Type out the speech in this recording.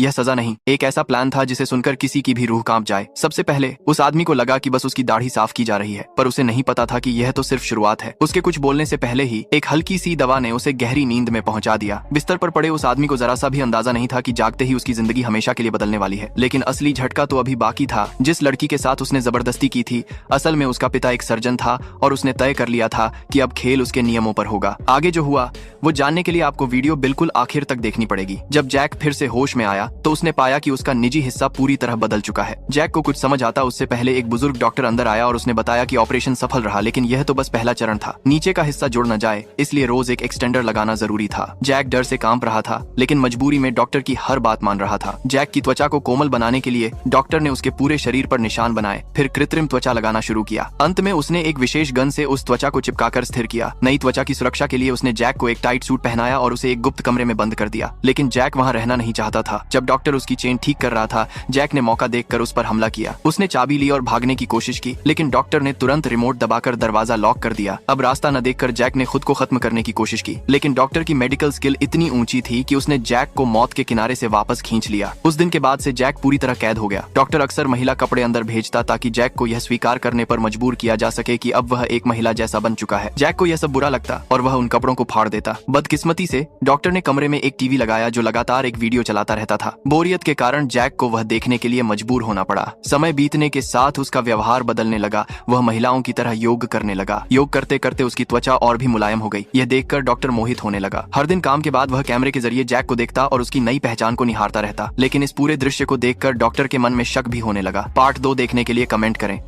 यह सजा नहीं, एक ऐसा प्लान था जिसे सुनकर किसी की भी रूह कांप जाए। सबसे पहले उस आदमी को लगा कि बस उसकी दाढ़ी साफ की जा रही है, पर उसे नहीं पता था कि यह तो सिर्फ शुरुआत है। उसके कुछ बोलने से पहले ही एक हल्की सी दवा ने उसे गहरी नींद में पहुंचा दिया। बिस्तर पर पड़े उस आदमी को जरा सा भी अंदाजा नहीं था कि जागते ही उसकी जिंदगी हमेशा के लिए बदलने वाली है। लेकिन असली झटका तो अभी बाकी था। जिस लड़की के साथ उसने जबरदस्ती की थी, असल में उसका पिता एक सर्जन था और उसने तय कर लिया था कि अब खेल उसके नियमों पर होगा। आगे जो हुआ वो जानने के लिए आपको वीडियो बिल्कुल आखिर तक देखनी पड़ेगी। जब जैक फिर से होश में आया तो उसने पाया कि उसका निजी हिस्सा पूरी तरह बदल चुका है। जैक को कुछ समझ आता उससे पहले एक बुजुर्ग डॉक्टर अंदर आया और उसने बताया कि ऑपरेशन सफल रहा, लेकिन यह तो बस पहला चरण था। नीचे का हिस्सा जुड़ न जाए इसलिए रोज एक एक्सटेंडर लगाना जरूरी था। जैक डर से कांप रहा था, लेकिन मजबूरी में डॉक्टर की हर बात मान रहा था। जैक की त्वचा को कोमल बनाने के लिए डॉक्टर ने उसके पूरे शरीर पर निशान बनाए, फिर कृत्रिम त्वचा लगाना शुरू किया। अंत में उसने एक विशेष गन से उस त्वचा को चिपकाकर स्थिर किया। नई त्वचा की सुरक्षा के लिए उसने जैक को एक टाइट सूट पहनाया और उसे एक गुप्त कमरे में बंद कर दिया। लेकिन जैक वहां रहना नहीं चाहता था। जब डॉक्टर उसकी चेन ठीक कर रहा था, जैक ने मौका देखकर उस पर हमला किया। उसने चाबी ली और भागने की कोशिश की, लेकिन डॉक्टर ने तुरंत रिमोट दबाकर दरवाजा लॉक कर दिया। अब रास्ता न देखकर जैक ने खुद को खत्म करने की कोशिश की, लेकिन डॉक्टर की मेडिकल स्किल इतनी ऊंची थी कि उसने जैक को मौत के किनारे से वापस खींच लिया। उस दिन के बाद से जैक पूरी तरह कैद हो गया। डॉक्टर अक्सर महिला कपड़े अंदर भेजता ताकि जैक को यह स्वीकार करने पर मजबूर किया जा सके कि अब वह एक महिला जैसा बन चुका है। जैक को यह सब बुरा लगता और वह उन कपड़ों को फाड़ देता। बदकिस्मती से डॉक्टर ने कमरे में एक टीवी लगाया जो लगातार एक वीडियो चलाता रहता था। बोरियत के कारण जैक को वह देखने के लिए मजबूर होना पड़ा। समय बीतने के साथ उसका व्यवहार बदलने लगा। वह महिलाओं की तरह योग करने लगा। योग करते करते उसकी त्वचा और भी मुलायम हो गई। यह देखकर डॉक्टर मोहित होने लगा। हर दिन काम के बाद वह कैमरे के जरिए जैक को देखता और उसकी नई पहचान को निहारता रहता। लेकिन इस पूरे दृश्य को देखकर डॉक्टर के मन में शक भी होने लगा। पार्ट 2 देखने के लिए कमेंट करें।